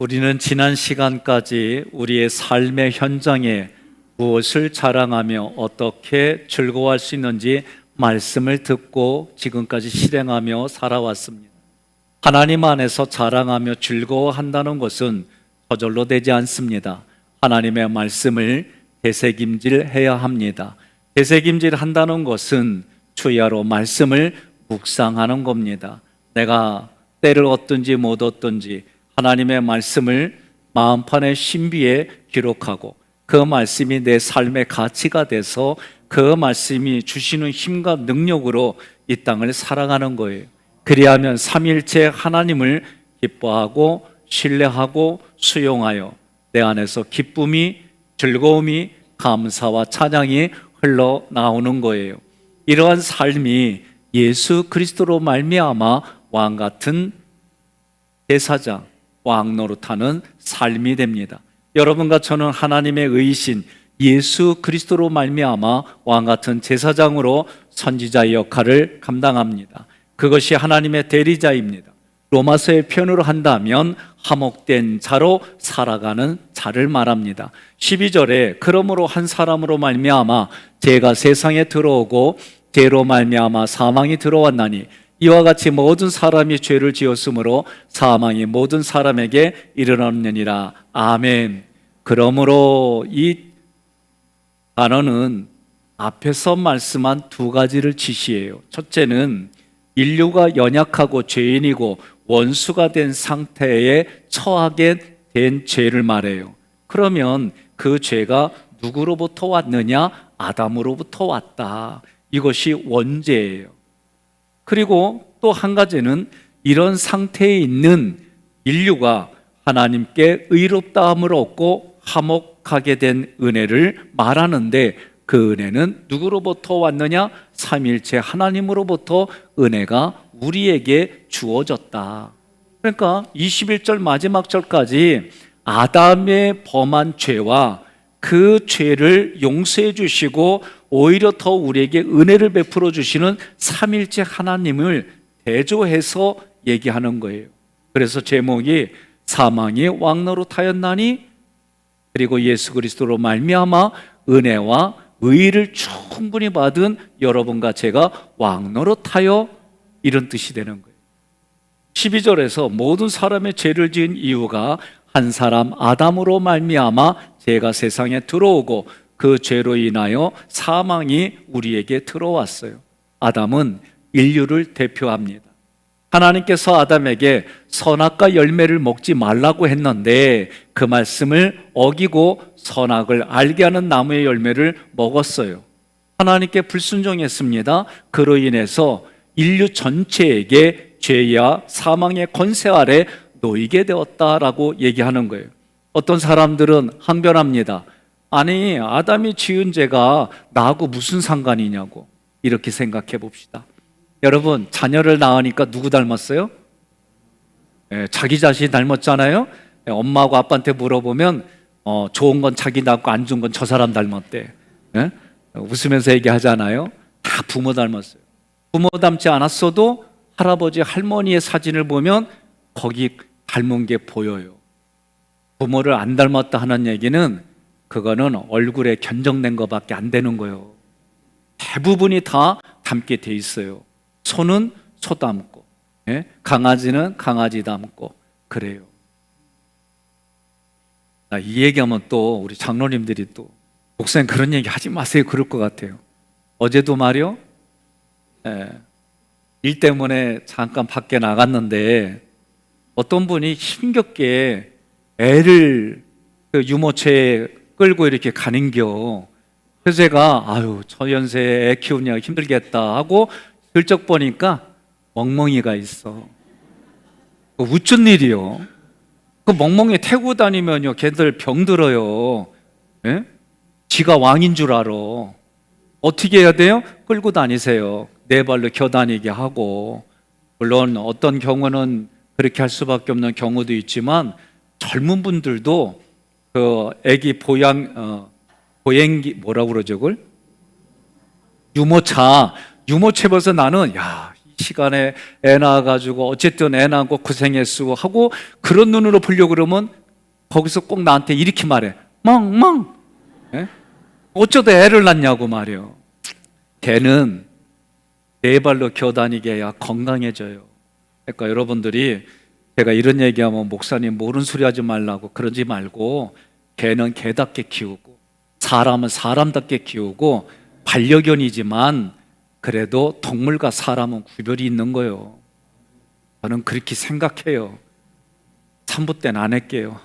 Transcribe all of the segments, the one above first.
우리는 지난 시간까지 우리의 삶의 현장에 무엇을 자랑하며 어떻게 즐거워할 수 있는지 말씀을 듣고 지금까지 실행하며 살아왔습니다. 하나님 안에서 자랑하며 즐거워한다는 것은 저절로 되지 않습니다. 하나님의 말씀을 되새김질해야 합니다. 되새김질 한다는 것은 주야로 말씀을 묵상하는 겁니다. 내가 때를 얻든지 못 얻든지 하나님의 말씀을 마음판의 신비에 기록하고 그 말씀이 내 삶의 가치가 돼서 그 말씀이 주시는 힘과 능력으로 이 땅을 살아가는 거예요. 그리하면 삼위일체 하나님을 기뻐하고 신뢰하고 수용하여 내 안에서 기쁨이, 즐거움이, 감사와 찬양이 흘러나오는 거예요. 이러한 삶이 예수 그리스도로 말미암아 왕같은 제사장, 왕 노릇하는 삶이 됩니다. 여러분과 저는 하나님의 의신 예수 그리스도로 말미암아 왕같은 제사장으로 선지자의 역할을 감당합니다. 그것이 하나님의 대리자입니다. 로마서의 표현으로 한다면 화목된 자로 살아가는 자를 말합니다. 12절에 그러므로 한 사람으로 말미암아 죄가 세상에 들어오고 죄로 말미암아 사망이 들어왔나니 이와 같이 모든 사람이 죄를 지었으므로 사망이 모든 사람에게 이르렀느니라. 아멘. 그러므로 이 단어는 앞에서 말씀한 두 가지를 지시해요. 첫째는 인류가 연약하고 죄인이고 원수가 된 상태에 처하게 된 죄를 말해요. 그러면 그 죄가 누구로부터 왔느냐? 아담으로부터 왔다. 이것이 원죄예요. 그리고 또 한 가지는 이런 상태에 있는 인류가 하나님께 의롭다함을 얻고 화목하게 된 은혜를 말하는데 그 은혜는 누구로부터 왔느냐? 삼위일체 하나님으로부터 은혜가 우리에게 주어졌다. 그러니까 21절 마지막 절까지 아담의 범한 죄와 그 죄를 용서해 주시고 오히려 더 우리에게 은혜를 베풀어 주시는 삼위일체 하나님을 대조해서 얘기하는 거예요. 그래서 제목이 사망이 왕노릇하였나니 그리고 예수 그리스도로 말미암아 은혜와 의를 충분히 받은 여러분과 제가 왕노릇하여 이런 뜻이 되는 거예요. 12절에서 모든 사람의 죄를 지은 이유가 한 사람 아담으로 말미암아 죄가 세상에 들어오고 그 죄로 인하여 사망이 우리에게 들어왔어요. 아담은 인류를 대표합니다. 하나님께서 아담에게 선악과 열매를 먹지 말라고 했는데 그 말씀을 어기고 선악을 알게 하는 나무의 열매를 먹었어요. 하나님께 불순종했습니다. 그로 인해서 인류 전체에게 죄와 사망의 권세 아래 놓이게 되었다라고 얘기하는 거예요. 어떤 사람들은 항변합니다. 아니, 아담이 지은 죄가 나하고 무슨 상관이냐고 이렇게 생각해 봅시다. 여러분, 자녀를 낳으니까 누구 닮았어요? 자기 자신 닮았잖아요. 엄마하고 아빠한테 물어보면 좋은 건 자기 낳고 안 좋은 건 저 사람 닮았대. 웃으면서 얘기하잖아요. 다 부모 닮았어요. 부모 닮지 않았어도 할아버지 할머니의 사진을 보면 거기 닮은 게 보여요. 부모를 안 닮았다 하는 얘기는 그거는 얼굴에 견적낸 것밖에 안 되는 거예요. 대부분이 다 닮게 돼 있어요. 소는 소 닮고, 강아지는 강아지 닮고 그래요. 이 얘기하면 또 우리 장로님들이 또 목사님 그런 얘기 하지 마세요 그럴 것 같아요. 어제도 말이요, 일 때문에 잠깐 밖에 나갔는데 어떤 분이 힘겹게 애를 그 유모차에 끌고 이렇게 가는겨. 그래서 제가 아유 저 연세에 애 키우느라 힘들겠다 하고 슬쩍 보니까 멍멍이가 있어. 어쩐 일이요? 그 멍멍이 태고 다니면요 걔들 병들어요. 지가 왕인 줄 알아. 어떻게 해야 돼요? 끌고 다니세요. 네 발로 겨다니게 하고. 물론 어떤 경우는 그렇게 할 수밖에 없는 경우도 있지만 젊은 분들도 그 애기 보행기 뭐라고 그러죠 그걸? 유모차 벌써 나는 야 시간에 애 낳아가지고 어쨌든 애 낳고 고생했어 하고 그런 눈으로 보려고 그러면 거기서 꼭 나한테 이렇게 말해. 멍멍. 예? 어쩌다 애를 낳냐고 말이요. 개는 네 발로 기어다니게 해야 건강해져요. 그러니까 여러분들이 제가 이런 얘기하면 목사님 모르는 소리 하지 말라고 그러지 말고 개는 개답게 키우고 사람은 사람답게 키우고 반려견이지만 그래도 동물과 사람은 구별이 있는 거예요. 저는 그렇게 생각해요. 3부 때는 안 할게요.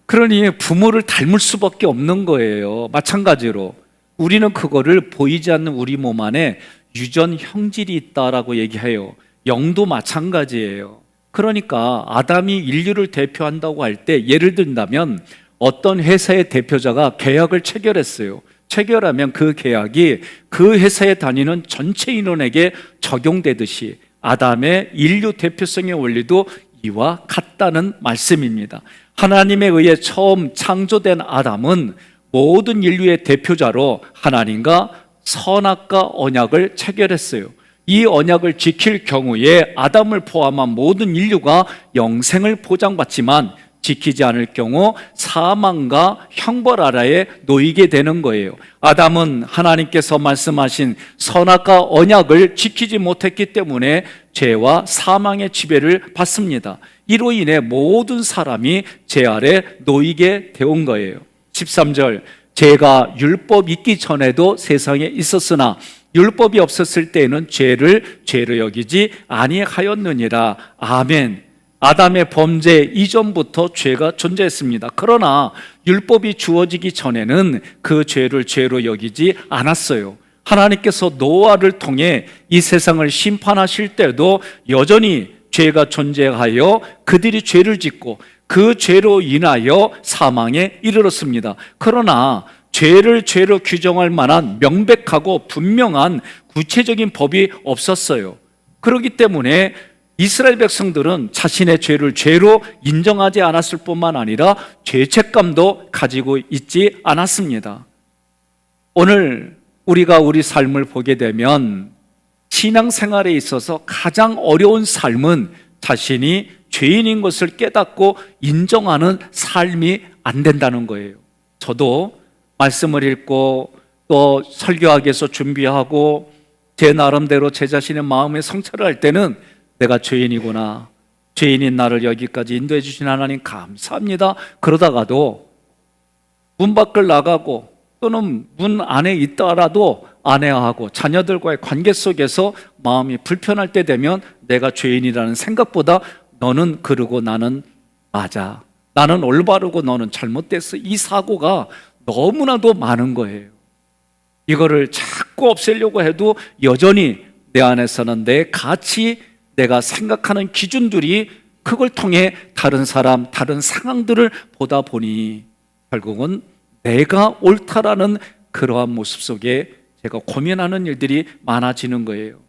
그러니 부모를 닮을 수밖에 없는 거예요. 마찬가지로 우리는 그거를 보이지 않는 우리 몸 안에 유전 형질이 있다라고 얘기해요. 영도 마찬가지예요. 그러니까 아담이 인류를 대표한다고 할 때 예를 든다면 어떤 회사의 대표자가 계약을 체결했어요. 체결하면 그 계약이 그 회사에 다니는 전체 인원에게 적용되듯이 아담의 인류 대표성의 원리도 이와 같다는 말씀입니다. 하나님에 의해 처음 창조된 아담은 모든 인류의 대표자로 하나님과 선악과 언약을 체결했어요. 이 언약을 지킬 경우에 아담을 포함한 모든 인류가 영생을 보장받지만 지키지 않을 경우 사망과 형벌 아래에 놓이게 되는 거예요. 아담은 하나님께서 말씀하신 선악과 언약을 지키지 못했기 때문에 죄와 사망의 지배를 받습니다. 이로 인해 모든 사람이 죄 아래 놓이게 되온 거예요. 13절, 죄가 율법 있기 전에도 세상에 있었으나 율법이 없었을 때에는 죄를 죄로 여기지 아니하였느니라. 아멘. 아담의 범죄 이전부터 죄가 존재했습니다. 그러나 율법이 주어지기 전에는 그 죄를 죄로 여기지 않았어요. 하나님께서 노아를 통해 이 세상을 심판하실 때도 여전히 죄가 존재하여 그들이 죄를 짓고 그 죄로 인하여 사망에 이르렀습니다. 그러나 죄를 죄로 규정할 만한 명백하고 분명한 구체적인 법이 없었어요. 그렇기 때문에 이스라엘 백성들은 자신의 죄를 죄로 인정하지 않았을 뿐만 아니라 죄책감도 가지고 있지 않았습니다. 오늘 우리가 우리 삶을 보게 되면 신앙생활에 있어서 가장 어려운 삶은 자신이 죄인인 것을 깨닫고 인정하는 삶이 안 된다는 거예요. 저도 말씀을 읽고 또 설교하기 위해서 준비하고 제 나름대로 제 자신의 마음에 성찰을 할 때는 내가 죄인이구나, 죄인인 나를 여기까지 인도해 주신 하나님 감사합니다. 그러다가도 문 밖을 나가고 또는 문 안에 있더라도 아내하고 자녀들과의 관계 속에서 마음이 불편할 때 되면 내가 죄인이라는 생각보다 너는 그러고 나는 맞아, 나는 올바르고 너는 잘못됐어, 이 사고가 너무나도 많은 거예요. 이거를 자꾸 없애려고 해도 여전히 내 안에서는 내 가치, 내가 생각하는 기준들이 그걸 통해 다른 사람, 다른 상황들을 보다 보니 결국은 내가 옳다라는 그러한 모습 속에 제가 고민하는 일들이 많아지는 거예요.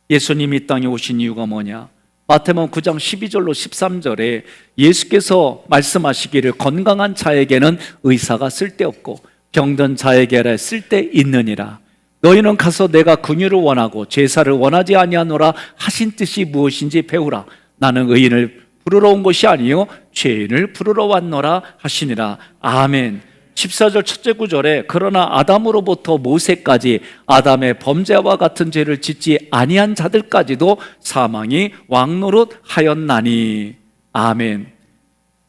예수님이 이 땅에 오신 이유가 뭐냐? 마태복음 9장 12절로 13절에 예수께서 말씀하시기를 건강한 자에게는 의사가 쓸데없고 병든 자에게라 쓸데있느니라. 너희는 가서 내가 긍휼을 원하고 제사를 원하지 아니하노라 하신 뜻이 무엇인지 배우라. 나는 의인을 부르러 온 것이 아니요 죄인을 부르러 왔노라 하시니라. 아멘. 14절 첫째 구절에 그러나 아담으로부터 모세까지 아담의 범죄와 같은 죄를 짓지 아니한 자들까지도 사망이 왕노릇하였나니. 아멘.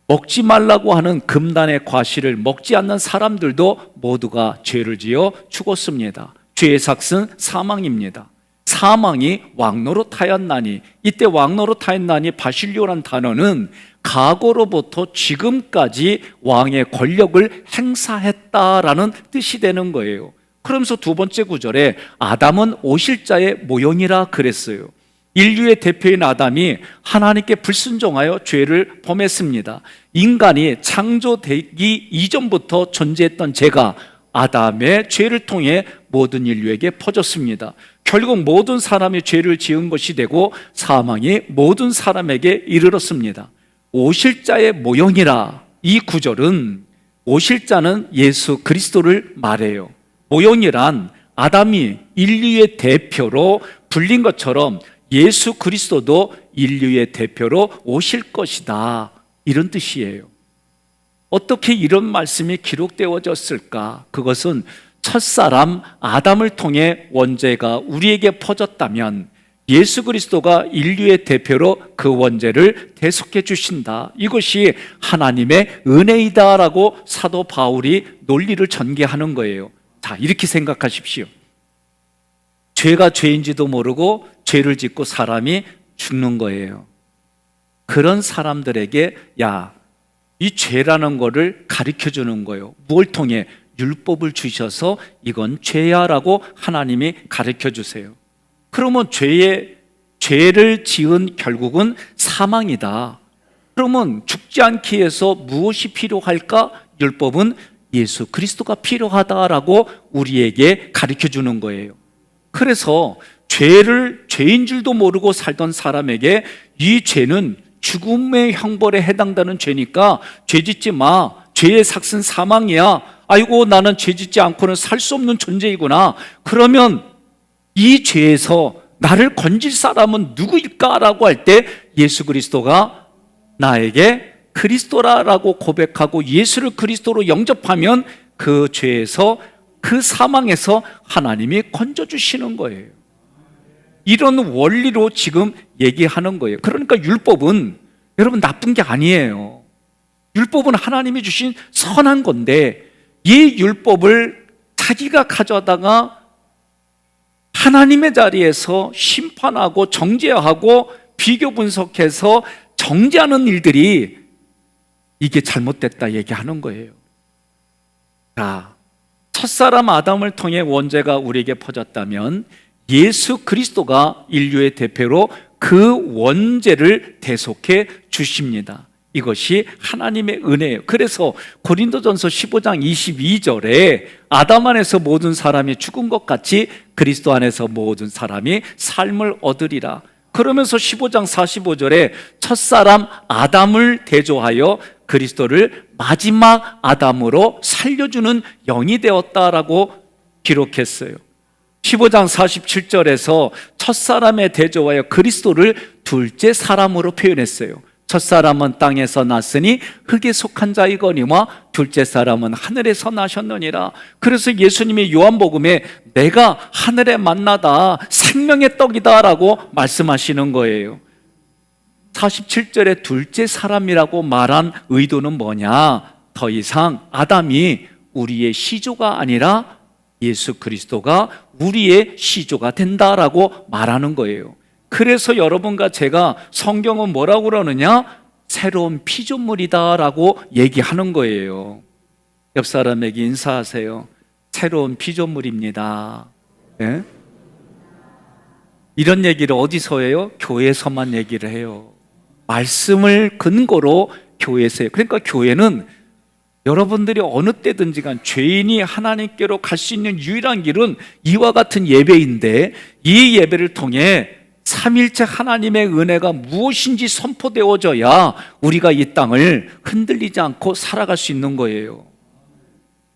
먹지 말라고 하는 금단의 과실을 먹지 않는 사람들도 모두가 죄를 지어 죽었습니다. 죄의 삭은 사망입니다. 사망이 왕노릇하였나니. 이때 왕노릇하였나니 바실료란 단어는 과거로부터 지금까지 왕의 권력을 행사했다라는 뜻이 되는 거예요. 그러면서 두 번째 구절에 아담은 오실자의 모형이라 그랬어요. 인류의 대표인 아담이 하나님께 불순종하여 죄를 범했습니다. 인간이 창조되기 이전부터 존재했던 죄가 아담의 죄를 통해 모든 인류에게 퍼졌습니다. 결국 모든 사람이 죄를 지은 것이 되고 사망이 모든 사람에게 이르렀습니다. 오실 자의 모형이라, 이 구절은 오실 자는 예수 그리스도를 말해요. 모형이란 아담이 인류의 대표로 불린 것처럼 예수 그리스도도 인류의 대표로 오실 것이다, 이런 뜻이에요. 어떻게 이런 말씀이 기록되어졌을까? 그것은 첫사람 아담을 통해 원죄가 우리에게 퍼졌다면 예수 그리스도가 인류의 대표로 그 원죄를 대속해 주신다, 이것이 하나님의 은혜이다라고 사도 바울이 논리를 전개하는 거예요. 자, 이렇게 생각하십시오. 죄가 죄인지도 모르고 죄를 짓고 사람이 죽는 거예요. 그런 사람들에게 이 죄라는 거를 가르쳐 주는 거예요. 뭘 통해? 율법을 주셔서 이건 죄야라고 하나님이 가르쳐 주세요. 그러면 죄를 지은 결국은 사망이다. 그러면 죽지 않기 위해서 무엇이 필요할까? 율법은 예수 그리스도가 필요하다라고 우리에게 가르쳐 주는 거예요. 그래서 죄인 줄도 모르고 살던 사람에게 이 죄는 죽음의 형벌에 해당되는 죄니까 죄 짓지 마, 죄의 삭은 사망이야, 아이고 나는 죄 짓지 않고는 살 수 없는 존재이구나, 그러면 이 죄에서 나를 건질 사람은 누구일까라고 할 때 예수 그리스도가 나에게 그리스도라고 고백하고 예수를 그리스도로 영접하면 그 죄에서, 그 사망에서 하나님이 건져주시는 거예요. 이런 원리로 지금 얘기하는 거예요. 그러니까 율법은 여러분 나쁜 게 아니에요. 율법은 하나님이 주신 선한 건데 이 율법을 자기가 가져다가 하나님의 자리에서 심판하고 정죄하고 비교 분석해서 정죄하는 일들이, 이게 잘못됐다 얘기하는 거예요. 자, 첫사람 아담을 통해 원죄가 우리에게 퍼졌다면 예수 그리스도가 인류의 대표로 그 원죄를 대속해 주십니다. 이것이 하나님의 은혜예요. 그래서 고린도전서 15장 22절에 아담 안에서 모든 사람이 죽은 것 같이 그리스도 안에서 모든 사람이 삶을 얻으리라. 그러면서 15장 45절에 첫사람 아담을 대조하여 그리스도를 마지막 아담으로 살려주는 영이 되었다라고 기록했어요. 15장 47절에서 첫사람에 대조하여 그리스도를 둘째 사람으로 표현했어요. 첫사람은 땅에서 났으니 흙에 속한 자이거니와 둘째 사람은 하늘에서 나셨느니라. 그래서 예수님이 요한복음에 내가 하늘에 만나다 생명의 떡이다 라고 말씀하시는 거예요. 47절에 둘째 사람이라고 말한 의도는 뭐냐? 더 이상 아담이 우리의 시조가 아니라 예수 그리스도가 우리의 시조가 된다라고 말하는 거예요. 그래서 여러분과 제가 성경은 뭐라고 그러느냐? 새로운 피조물이다라고 얘기하는 거예요. 옆 사람에게 인사하세요. 새로운 피조물입니다. 네? 이런 얘기를 어디서 해요? 교회에서만 얘기를 해요. 말씀을 근거로 교회에서 해요. 그러니까 교회는 여러분들이 어느 때든지 간 죄인이 하나님께로 갈 수 있는 유일한 길은 이와 같은 예배인데, 이 예배를 통해 삼일체 하나님의 은혜가 무엇인지 선포되어져야 우리가 이 땅을 흔들리지 않고 살아갈 수 있는 거예요.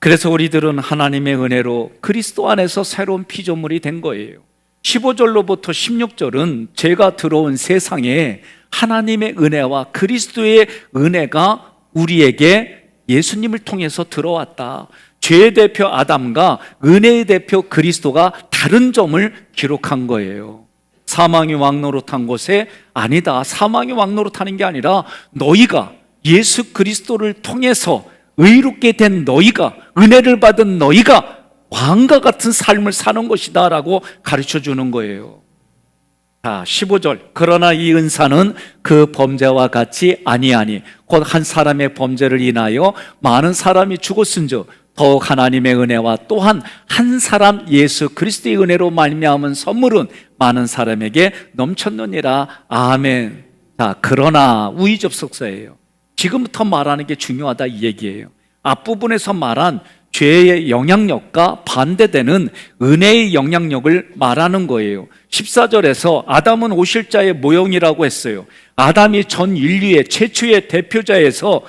그래서 우리들은 하나님의 은혜로 그리스도 안에서 새로운 피조물이 된 거예요. 15절로부터 16절은 죄가 들어온 세상에 하나님의 은혜와 그리스도의 은혜가 우리에게 예수님을 통해서 들어왔다. 죄의 대표 아담과 은혜의 대표 그리스도가 다른 점을 기록한 거예요. 사망이 왕노릇한 곳에 아니다. 사망이 왕노릇하는 게 아니라 너희가 예수 그리스도를 통해서 의롭게 된 너희가, 은혜를 받은 너희가 왕과 같은 삶을 사는 것이다 라고 가르쳐 주는 거예요. 자, 15절. 그러나 이 은사는 그 범죄와 같이 아니하니 곧 한 사람의 범죄를 인하여 많은 사람이 죽었은즉 더욱 하나님의 은혜와 또한 한 사람 예수 그리스도의 은혜로 말미암은 선물은 많은 사람에게 넘쳤느니라. 아멘. 자, 그러나 우의접속사예요. 지금부터 말하는 게 중요하다 이 얘기예요. 앞부분에서 말한 죄의 영향력과 반대되는 은혜의 영향력을 말하는 거예요. 14절에서 아담은 오실 자의 모형이라고 했어요. 아담이 전 인류의 최초의 대표자에서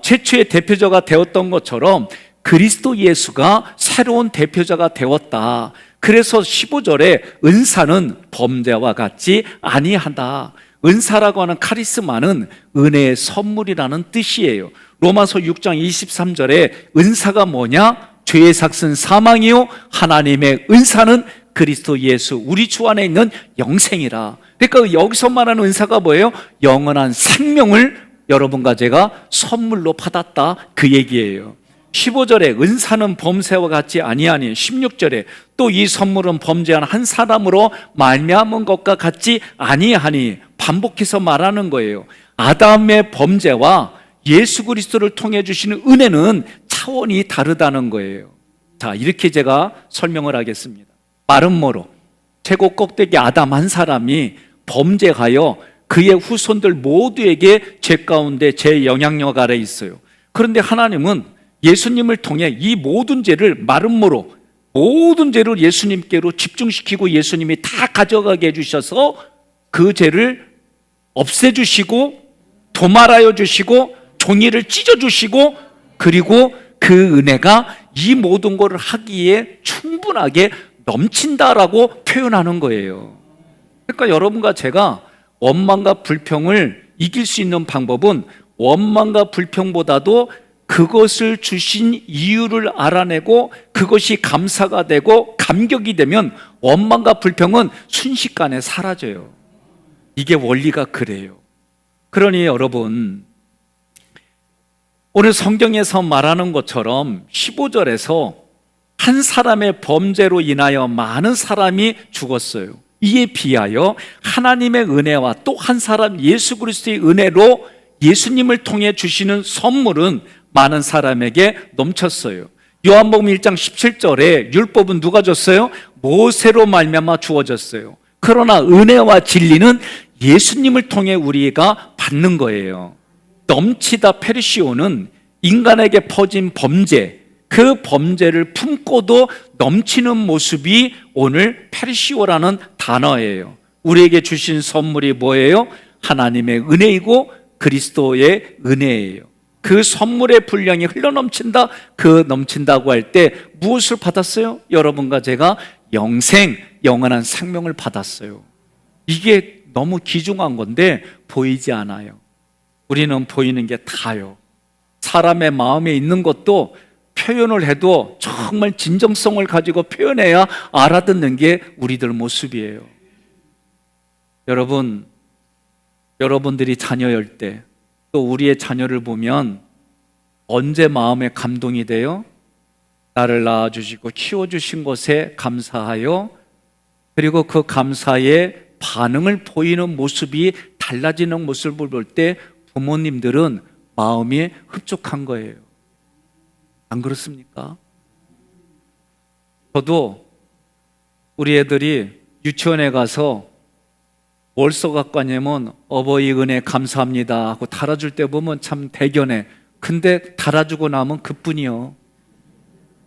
최초의 대표자가 되었던 것처럼 그리스도 예수가 새로운 대표자가 되었다. 그래서 15절에 은사는 범죄와 같지 아니하다. 은사라고 하는 카리스마는 은혜의 선물이라는 뜻이에요. 로마서 6장 23절에 은사가 뭐냐? 죄의 삭은 사망이요 하나님의 은사는 그리스도 예수 우리 주 안에 있는 영생이라. 그러니까 여기서 말하는 은사가 뭐예요? 영원한 생명을 여러분과 제가 선물로 받았다, 그 얘기예요. 15절에 은사는 범죄와 같지 아니하니, 16절에 또 이 선물은 범죄한 한 사람으로 말미암은 것과 같지 아니하니, 반복해서 말하는 거예요. 아담의 범죄와 예수 그리스도를 통해 주시는 은혜는 차원이 다르다는 거예요. 자, 이렇게 제가 설명을 하겠습니다. 마른 모로 최고 꼭대기 아담 한 사람이 범죄하여 그의 후손들 모두에게 죄 가운데 제 영향력 아래 있어요. 그런데 하나님은 예수님을 통해 이 모든 죄를 마른 모로 모든 죄를 예수님께로 집중시키고 예수님이 다 가져가게 해주셔서 그 죄를 없애주시고 도말하여 주시고 종이를 찢어주시고, 그리고 그 은혜가 이 모든 것을 하기에 충분하게 넘친다라고 표현하는 거예요. 그러니까 여러분과 제가 원망과 불평을 이길 수 있는 방법은 원망과 불평보다도 그것을 주신 이유를 알아내고 그것이 감사가 되고 감격이 되면 원망과 불평은 순식간에 사라져요. 이게 원리가 그래요. 그러니 여러분, 오늘 성경에서 말하는 것처럼 15절에서 한 사람의 범죄로 인하여 많은 사람이 죽었어요. 이에 비하여 하나님의 은혜와 또 한 사람 예수 그리스도의 은혜로 예수님을 통해 주시는 선물은 많은 사람에게 넘쳤어요. 요한복음 1장 17절에 율법은 누가 줬어요? 모세로 말미암아 주어졌어요. 그러나 은혜와 진리는 예수님을 통해 우리가 받는 거예요. 넘치다 페르시오는 인간에게 퍼진 범죄, 그 범죄를 품고도 넘치는 모습이 오늘 페르시오라는 단어예요. 우리에게 주신 선물이 뭐예요? 하나님의 은혜이고 그리스도의 은혜예요. 그 선물의 분량이 흘러넘친다. 그 넘친다고 할 때 무엇을 받았어요? 여러분과 제가 영생, 영원한 생명을 받았어요. 이게 너무 귀중한 건데 보이지 않아요. 우리는 보이는 게 다요. 사람의 마음에 있는 것도 표현을 해도 정말 진정성을 가지고 표현해야 알아듣는 게 우리들 모습이에요. 여러분, 여러분들이 자녀일 때 또 우리의 자녀를 보면 언제 마음에 감동이 돼요? 나를 낳아주시고 키워주신 것에 감사하여, 그리고 그 감사의 반응을 보이는 모습이 달라지는 모습을 볼 때 부모님들은 마음이 흡족한 거예요. 안 그렇습니까? 저도 우리 애들이 유치원에 가서 뭘 써갖고 왔냐면 어버이 은혜 감사합니다 하고 달아줄 때 보면 참 대견해. 근데 달아주고 나면 그뿐이요.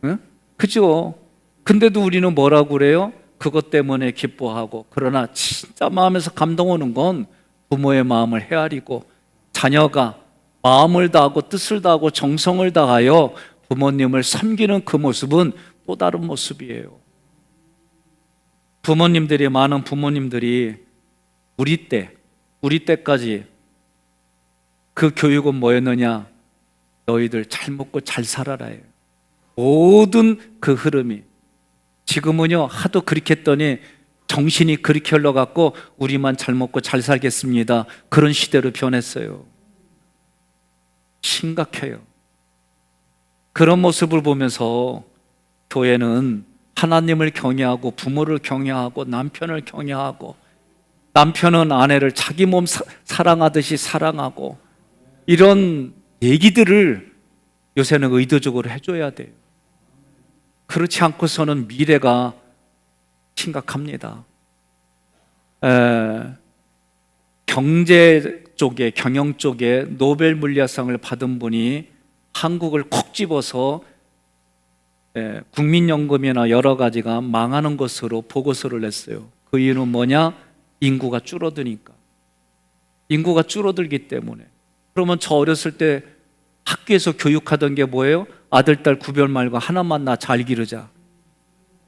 응? 그죠? 근데도 우리는 뭐라고 그래요? 그것 때문에 기뻐하고. 그러나 진짜 마음에서 감동 오는 건 부모의 마음을 헤아리고 자녀가 마음을 다하고 뜻을 다하고 정성을 다하여 부모님을 섬기는 그 모습은 또 다른 모습이에요. 부모님들이, 많은 부모님들이 우리 때까지 그 교육은 뭐였느냐? 너희들 잘 먹고 잘 살아라 해요. 모든 그 흐름이. 지금은요, 하도 그렇게 했더니 정신이 그렇게 흘러갖고 우리만 잘 먹고 잘 살겠습니다, 그런 시대로 변했어요. 심각해요. 그런 모습을 보면서 교회는 하나님을 경외하고 부모를 경외하고 남편을 경외하고, 남편은 아내를 자기 몸 사랑하듯이 사랑하고, 이런 얘기들을 요새는 의도적으로 해줘야 돼요. 그렇지 않고서는 미래가 심각합니다. 경제 쪽에, 경영 쪽에 노벨 물리학상을 받은 분이 한국을 콕 집어서 국민연금이나 여러 가지가 망하는 것으로 보고서를 냈어요. 그 이유는 뭐냐? 인구가 줄어드니까. 인구가 줄어들기 때문에. 그러면 저 어렸을 때 학교에서 교육하던 게 뭐예요? 아들, 딸 구별 말고 하나만 낳아 잘 기르자.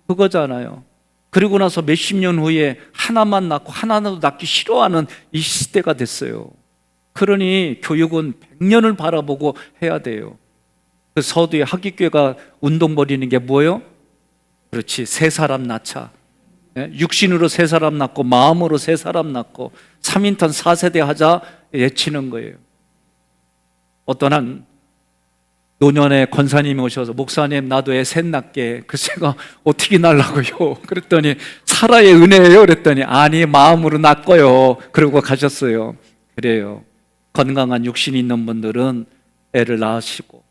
그거잖아요. 그리고 나서 몇십 년 후에 하나만 낳고 하나도 낳기 싫어하는 이 시대가 됐어요. 그러니 교육은 100년을 바라보고 해야 돼요. 그 서두에 하기교회가 운동 벌이는 게 뭐예요? 그렇지, 세 사람 낳자. 육신으로 세 사람 낳고 마음으로 세 사람 낳고 3인턴 4세대 하자 외치는 거예요. 어떤 한 노년의 권사님이 오셔서 목사님 나도 애 셋 낳게. 그래서 제가 어떻게 낳으려고요? 그랬더니 사라의 은혜예요. 그랬더니 아니 마음으로 낳고요. 그러고 가셨어요. 그래요. 건강한 육신이 있는 분들은 애를 낳으시고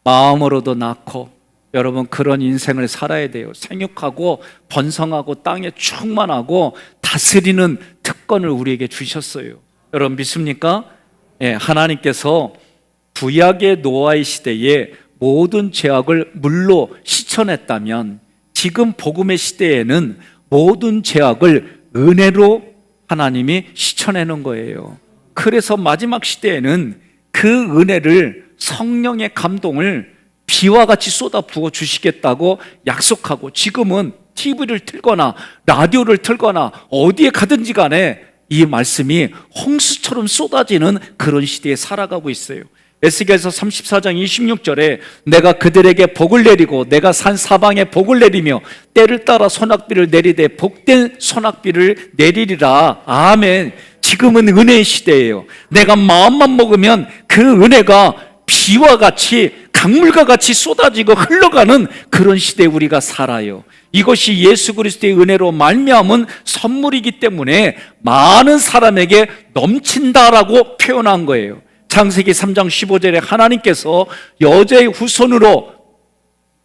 마음으로도 낳고 여러분 그런 인생을 살아야 돼요. 생육하고 번성하고 땅에 충만하고 다스리는 특권을 우리에게 주셨어요. 여러분 믿습니까? 예, 하나님께서 구약의 노아의 시대에 모든 죄악을 물로 씻어냈다면 지금 복음의 시대에는 모든 죄악을 은혜로 하나님이 씻어내는 거예요. 그래서 마지막 시대에는 그 은혜를 성령의 감동을 비와 같이 쏟아 부어 주시겠다고 약속하고 지금은 TV를 틀거나 라디오를 틀거나 어디에 가든지 간에 이 말씀이 홍수처럼 쏟아지는 그런 시대에 살아가고 있어요. 에스겔서 34장 26절에 내가 그들에게 복을 내리고 내가 산 사방에 복을 내리며 때를 따라 소낙비를 내리되 복된 소낙비를 내리리라. 아멘. 지금은 은혜의 시대예요. 내가 마음만 먹으면 그 은혜가 비와 같이 강물과 같이 쏟아지고 흘러가는 그런 시대에 우리가 살아요. 이것이 예수 그리스도의 은혜로 말미암은 선물이기 때문에 많은 사람에게 넘친다라고 표현한 거예요. 창세기 3장 15절에 하나님께서 여자의 후손으로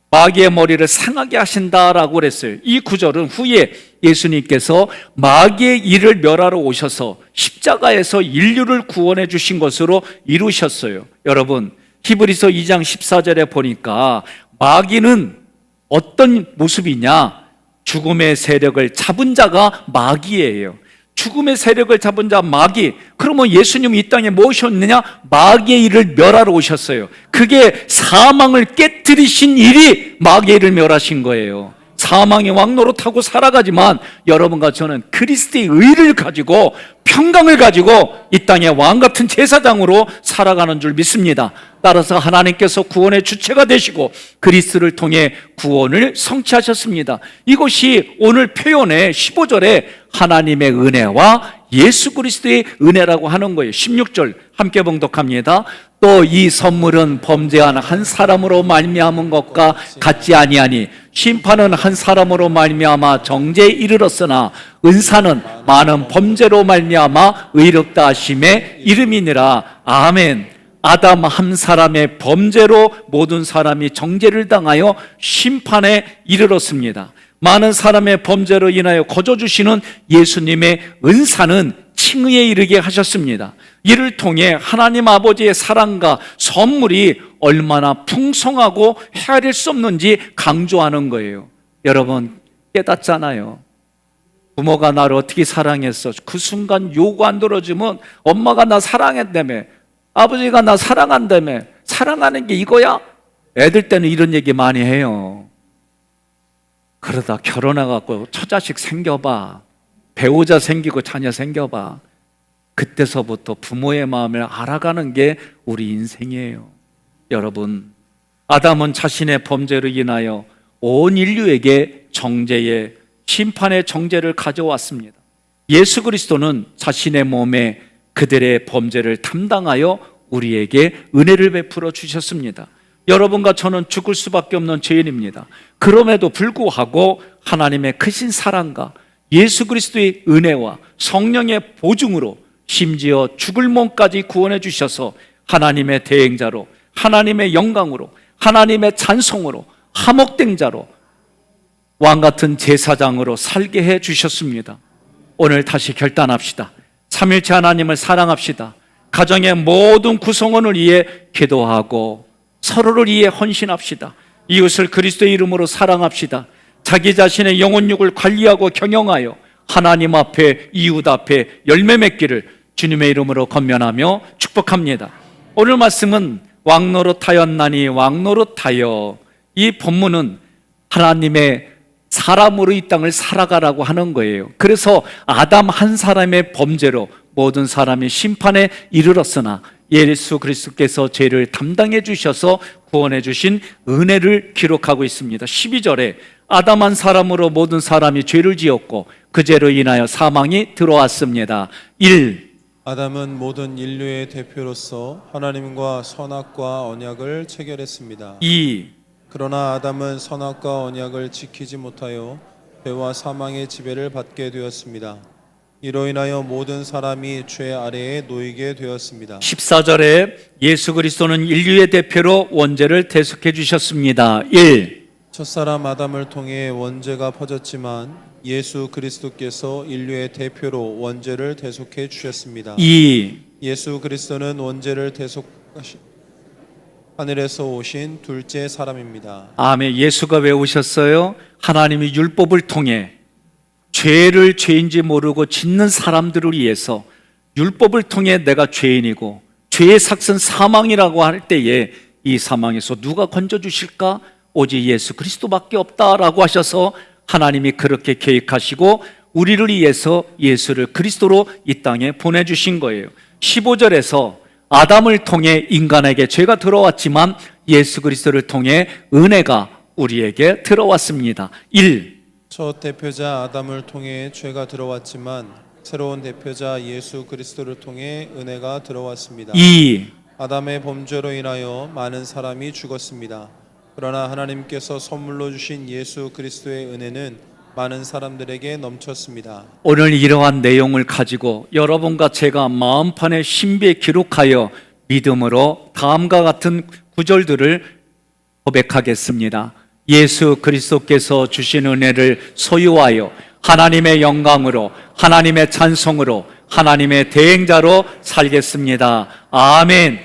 마귀의 머리를 상하게 하신다라고 그랬어요. 이 구절은 후에 예수님께서 마귀의 일을 멸하러 오셔서 십자가에서 인류를 구원해 주신 것으로 이루셨어요. 여러분 히브리서 2장 14절에 보니까 마귀는 어떤 모습이냐? 죽음의 세력을 잡은 자가 마귀예요. 죽음의 세력을 잡은 자 마귀. 그러면 예수님이 이 땅에 뭐 오셨느냐? 마귀의 일을 멸하러 오셨어요. 그게 사망을 깨뜨리신 일이 마귀의 일을 멸하신 거예요. 사망의 왕노릇하고 살아가지만 여러분과 저는 그리스도의 의를 가지고 평강을 가지고 이 땅의 왕같은 제사장으로 살아가는 줄 믿습니다. 따라서 하나님께서 구원의 주체가 되시고 그리스도를 통해 구원을 성취하셨습니다. 이것이 오늘 표현의 15절에 하나님의 은혜와 예수 그리스도의 은혜라고 하는 거예요. 16절 함께 봉독합니다. 또 이 선물은 범죄한 한 사람으로 말미암은 것과 같지 아니하니 심판은 한 사람으로 말미암아 정죄에 이르렀으나 은사는 많은 범죄로 말미암아 의롭다 하심의 이름이니라. 아멘. 아담 한 사람의 범죄로 모든 사람이 정죄를 당하여 심판에 이르렀습니다. 많은 사람의 범죄로 인하여 거저주시는 예수님의 은사는 칭의에 이르게 하셨습니다. 이를 통해 하나님 아버지의 사랑과 선물이 얼마나 풍성하고 헤아릴 수 없는지 강조하는 거예요. 여러분 깨닫잖아요. 부모가 나를 어떻게 사랑했어? 그 순간 요구 안 들어주면 엄마가 나 사랑했다며, 아버지가 나 사랑한다며. 사랑하는 게 이거야? 애들 때는 이런 얘기 많이 해요. 그러다 결혼해갖고 처자식 생겨봐, 배우자 생기고 자녀 생겨봐. 그때서부터 부모의 마음을 알아가는 게 우리 인생이에요. 여러분, 아담은 자신의 범죄로 인하여 온 인류에게 정죄의 심판의 정죄를 가져왔습니다. 예수 그리스도는 자신의 몸에 그들의 범죄를 담당하여 우리에게 은혜를 베풀어 주셨습니다. 여러분과 저는 죽을 수밖에 없는 죄인입니다. 그럼에도 불구하고 하나님의 크신 사랑과 예수 그리스도의 은혜와 성령의 보증으로 심지어 죽을 몸까지 구원해 주셔서 하나님의 대행자로, 하나님의 영광으로, 하나님의 찬송으로, 화목된 자로, 왕같은 제사장으로 살게 해 주셨습니다. 오늘 다시 결단합시다. 삼일체 하나님을 사랑합시다. 가정의 모든 구성원을 위해 기도하고 서로를 위해 헌신합시다. 이웃을 그리스도의 이름으로 사랑합시다. 자기 자신의 영혼육을 관리하고 경영하여 하나님 앞에, 이웃 앞에 열매 맺기를 주님의 이름으로 권면하며 축복합니다. 오늘 말씀은 왕노릇하였나니 왕노릇하여. 이 본문은 하나님의 사람으로 이 땅을 살아가라고 하는 거예요. 그래서 아담 한 사람의 범죄로 모든 사람이 심판에 이르렀으나 예수 그리스도께서 죄를 담당해 주셔서 구원해 주신 은혜를 기록하고 있습니다. 12절에 아담 한 사람으로 모든 사람이 죄를 지었고 그 죄로 인하여 사망이 들어왔습니다. 1. 아담은 모든 인류의 대표로서 하나님과 선악과 언약을 체결했습니다. 2. 그러나 아담은 선악과 언약을 지키지 못하여 죄와 사망의 지배를 받게 되었습니다. 이로 인하여 모든 사람이 죄 아래에 놓이게 되었습니다. 14절에 예수 그리스도는 인류의 대표로 원죄를 대속해 주셨습니다. 1. 첫사람 아담을 통해 원죄가 퍼졌지만 예수 그리스도께서 인류의 대표로 원죄를 대속해 주셨습니다. 2. 예수 그리스도는 원죄를 대속하신 하늘에서 오신 둘째 사람입니다. 아멘. 예수가 왜 오셨어요? 하나님이 율법을 통해 죄를 죄인지 모르고 짓는 사람들을 위해서 율법을 통해 내가 죄인이고 죄의 삭은 사망이라고 할 때에 이 사망에서 누가 건져주실까? 오직 예수 그리스도밖에 없다라고 하셔서 하나님이 그렇게 계획하시고 우리를 위해서 예수를 그리스도로 이 땅에 보내주신 거예요. 15절에서 아담을 통해 인간에게 죄가 들어왔지만 예수 그리스도를 통해 은혜가 우리에게 들어왔습니다. 1. 첫 대표자 아담을 통해 죄가 들어왔지만 새로운 대표자 예수 그리스도를 통해 은혜가 들어왔습니다. 2. 아담의 범죄로 인하여 많은 사람이 죽었습니다. 그러나 하나님께서 선물로 주신 예수 그리스도의 은혜는 많은 사람들에게 넘쳤습니다. 오늘 이러한 내용을 가지고 여러분과 제가 마음판에 신비에 기록하여 믿음으로 다음과 같은 구절들을 고백하겠습니다. 예수 그리스도께서 주신 은혜를 소유하여 하나님의 영광으로, 하나님의 찬송으로, 하나님의 대행자로 살겠습니다. 아멘.